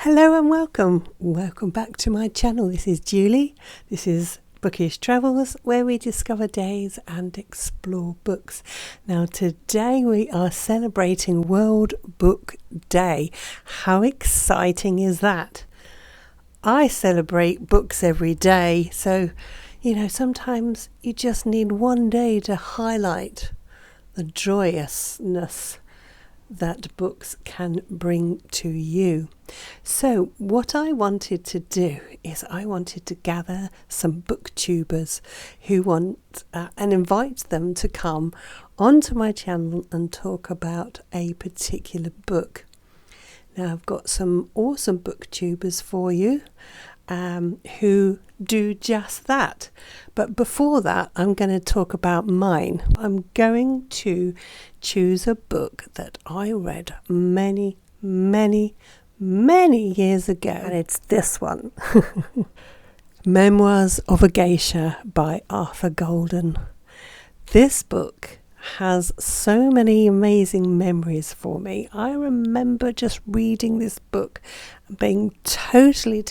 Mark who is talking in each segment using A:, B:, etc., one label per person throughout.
A: Hello and welcome back to my channel. This is Julie. This is Bookish Travels, where we discover days and explore books. Now today we are celebrating World Book Day. How exciting is that? I celebrate books every day, so sometimes you just need one day to highlight the joyousness that books can bring to you. So what I wanted to do is I wanted to gather some booktubers who want and invite them to come onto my channel and talk about a particular book. Now I've got some awesome booktubers for you who do just that. But before that, I'm going to talk about mine. I'm going to choose a book that I read many years ago, and it's this one. Memoirs of a Geisha by Arthur Golden. This book has so many amazing memories for me. I remember just reading this book and being totally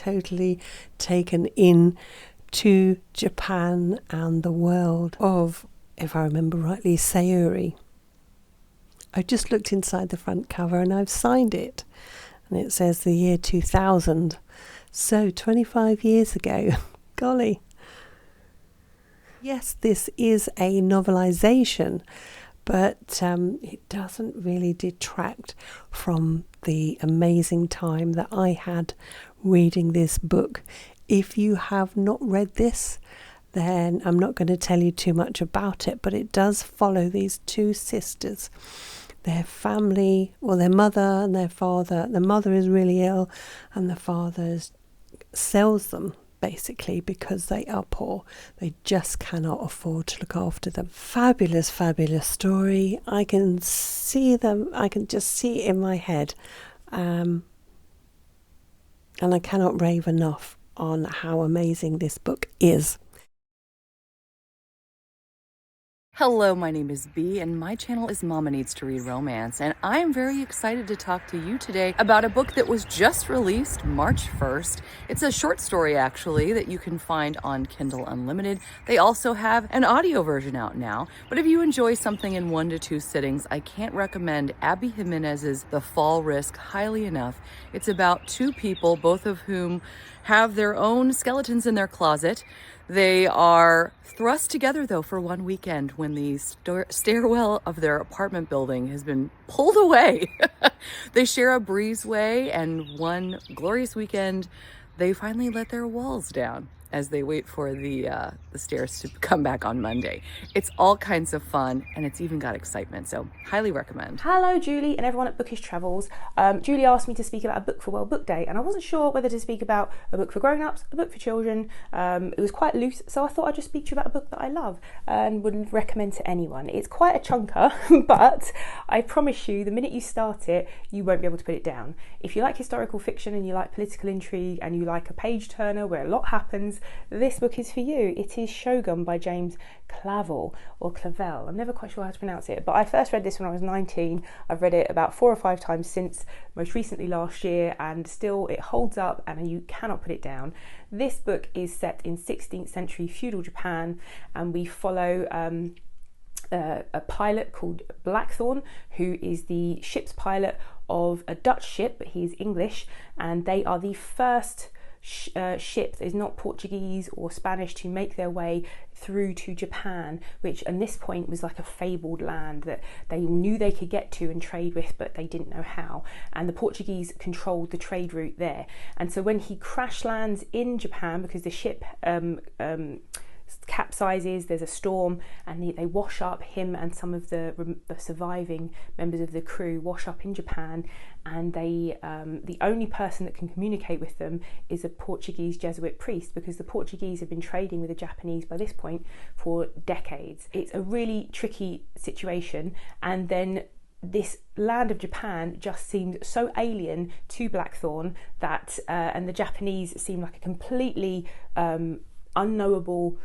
A: taken in to Japan and the world of, if I remember rightly, Sayuri. I just looked inside the front cover and I've signed it, and it says the year 2000, so 25 years ago. Golly. Yes, this is a novelization, but it doesn't really detract from the amazing time that I had reading this book. If you have not read this, then I'm not going to tell you too much about it, but it does follow these two sisters. Their family, well, their mother and their father. The mother is really ill and the father sells them, basically, because they are poor. They just cannot afford to look after them. Fabulous story. I can see them, I can just see it in my head. And I cannot rave enough on how amazing this book is.
B: Hello, my name is Bea, and my channel is Mama Needs to Read Romance, and I am very excited to talk to you today about a book that was just released March 1st. It's a short story, actually, that you can find on Kindle Unlimited. They also have an audio version out now, but if you enjoy something in 1 to 2 sittings, I can't recommend Abby Jimenez's The Fall Risk highly enough. It's about 2 people, both of whom have their own skeletons in their closet. They are thrust together, though, for one weekend when the stairwell of their apartment building has been pulled away. They share a breezeway, and one glorious weekend, they finally let their walls down as they wait for the stairs to come back on Monday. It's all kinds of fun, and it's even got excitement, so highly recommend.
C: Hello Julie and everyone at Bookish Travels. Julie asked me to speak about a book for World Book Day, and I wasn't sure whether to speak about a book for grown-ups, a book for children. It was quite loose, so I thought I'd just speak to you about a book that I love and would recommend to anyone. It's quite a chunker, but I promise you, the minute you start it, you won't be able to put it down. If you like historical fiction and you like political intrigue and you like a page turner where a lot happens, this book is for you. It is Shogun by James Clavell, or Clavell. I'm never quite sure how to pronounce it, but I first read this when I was 19. I've read it about 4 or 5 times since, most recently last year, and still it holds up and you cannot put it down. This book is set in 16th century feudal Japan, and we follow a pilot called Blackthorn, who is the ship's pilot of a Dutch ship, but he's English, and they are the first ship that is not Portuguese or Spanish to make their way through to Japan, which at this point was like a fabled land that they knew they could get to and trade with, but they didn't know how, and the Portuguese controlled the trade route there. And so when he crash lands in Japan, because the ship capsizes, there's a storm, and they wash up, him and some of the surviving members of the crew wash up in Japan, and they the only person that can communicate with them is a Portuguese Jesuit priest, because the Portuguese have been trading with the Japanese by this point for decades. It's a really tricky situation, and then this land of Japan just seemed so alien to Blackthorn that and the Japanese seemed like a completely unknowable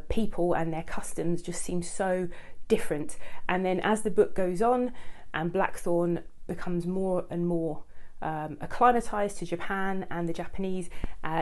C: people, and their customs just seem so different. And then as the book goes on and Blackthorn becomes more and more acclimatized to Japan and the Japanese,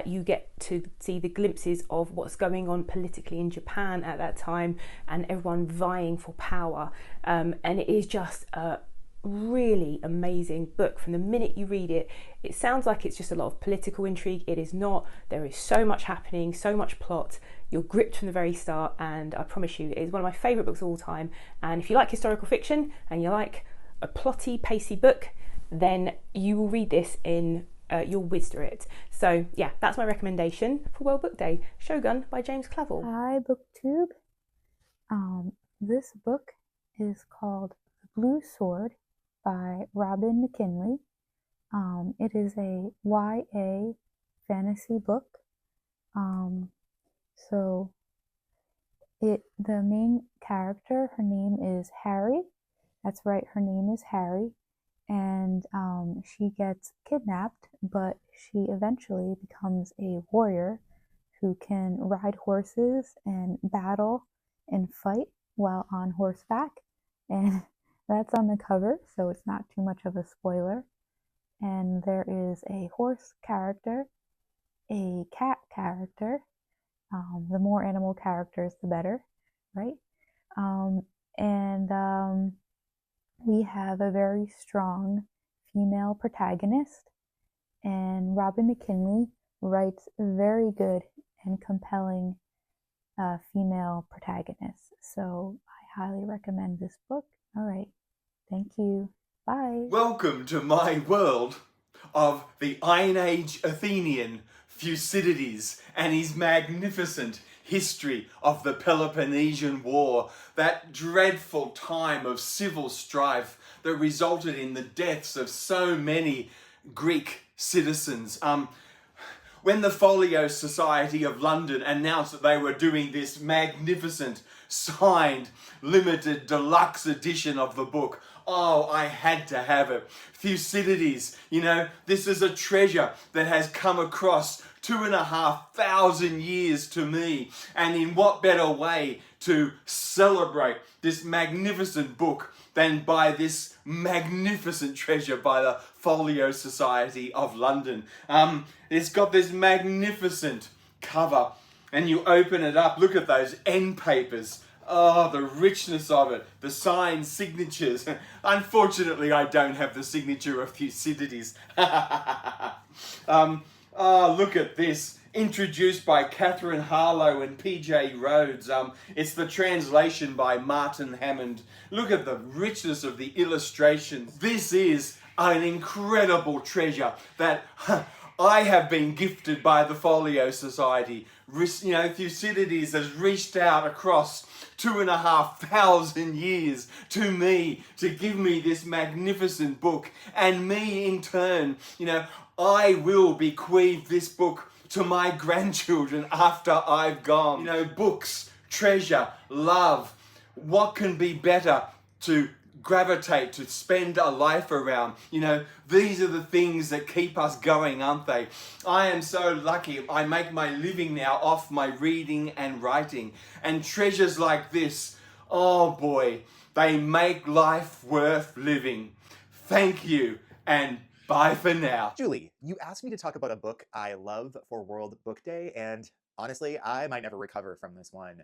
C: you get to see the glimpses of what's going on politically in Japan at that time, and everyone vying for power. And it is just a really amazing book. From the minute you read it, it sounds like it's just a lot of political intrigue. It is not. There is so much happening, so much plot. You're gripped from the very start, and I promise you, it is one of my favourite books of all time. And if you like historical fiction and you like a plotty, pacey book, then you will read this in you'll whiz through it. So yeah, that's my recommendation for World Book Day, Shogun by James Clavell.
D: Hi, BookTube. This book is called The Blue Sword by Robin McKinley. It is a YA fantasy book. The main character, her name is Harry. That's right, her name is Harry. And she gets kidnapped, but she eventually becomes a warrior who can ride horses and battle and fight while on horseback. And that's on the cover, so it's not too much of a spoiler. And there is a horse character, a cat character. The more animal characters, the better, right? We have a very strong female protagonist, and Robin McKinley writes very good and compelling female protagonists. So I highly recommend this book. All right. Thank you. Bye.
E: Welcome to my world of the Iron Age Athenian Thucydides and his magnificent history of the Peloponnesian War, that dreadful time of civil strife that resulted in the deaths of so many Greek citizens. When the Folio Society of London announced that they were doing this magnificent signed limited deluxe edition of the book, oh, I had to have it. Thucydides, this is a treasure that has come across 2,500 years to me. And in what better way to celebrate this magnificent book than by this magnificent treasure by the Folio Society of London. It's got this magnificent cover, and you open it up, look at those end papers. Oh, the richness of it, the signed signatures. Unfortunately, I don't have the signature of Thucydides. Look at this. Introduced by Catherine Harlow and P.J. Rhodes. It's the translation by Martin Hammond. Look at the richness of the illustrations. This is an incredible treasure that I have been gifted by the Folio Society. Thucydides has reached out across 2,500 years to me to give me this magnificent book. And me in turn, I will bequeath this book to my grandchildren after I've gone. Books, treasure, love. What can be better to gravitate, to spend a life around? These are the things that keep us going, aren't they? I am so lucky. I make my living now off my reading and writing. And treasures like this, oh boy, they make life worth living. Thank you, and bye for now.
F: Julie, you asked me to talk about a book I love for World Book Day, and honestly, I might never recover from this one.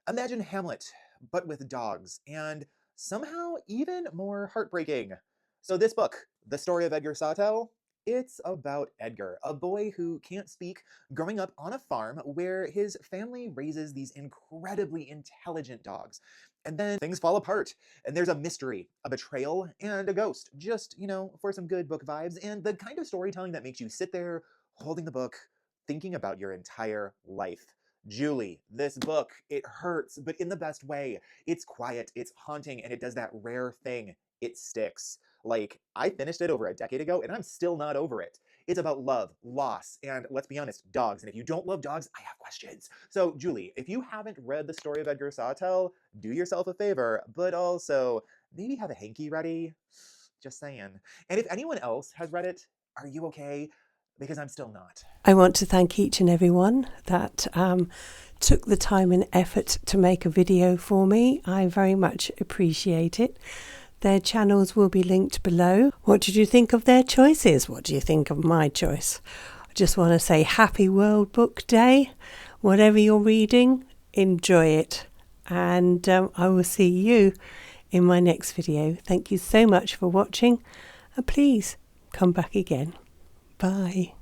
F: Imagine Hamlet, but with dogs, and somehow even more heartbreaking. So this book, The Story of Edgar Sawtelle, it's about Edgar, a boy who can't speak, growing up on a farm where his family raises these incredibly intelligent dogs. And then things fall apart, and there's a mystery, a betrayal, and a ghost, just, for some good book vibes, and the kind of storytelling that makes you sit there, holding the book, thinking about your entire life. Julie, this book, it hurts, but in the best way. It's quiet, it's haunting, and it does that rare thing. It sticks. I finished it over a decade ago, and I'm still not over it. It's about love, loss, and let's be honest, dogs. And if you don't love dogs, I have questions. So, Julie, if you haven't read The Story of Edgar Sawtelle, do yourself a favor, but also maybe have a hanky ready. Just saying. And if anyone else has read it, are you okay? Because I'm still not.
A: I want to thank each and every one that took the time and effort to make a video for me. I very much appreciate it. Their channels will be linked below. What did you think of their choices? What do you think of my choice? I just want to say happy World Book Day. Whatever you're reading, enjoy it. And I will see you in my next video. Thank you so much for watching. And please come back again. Bye.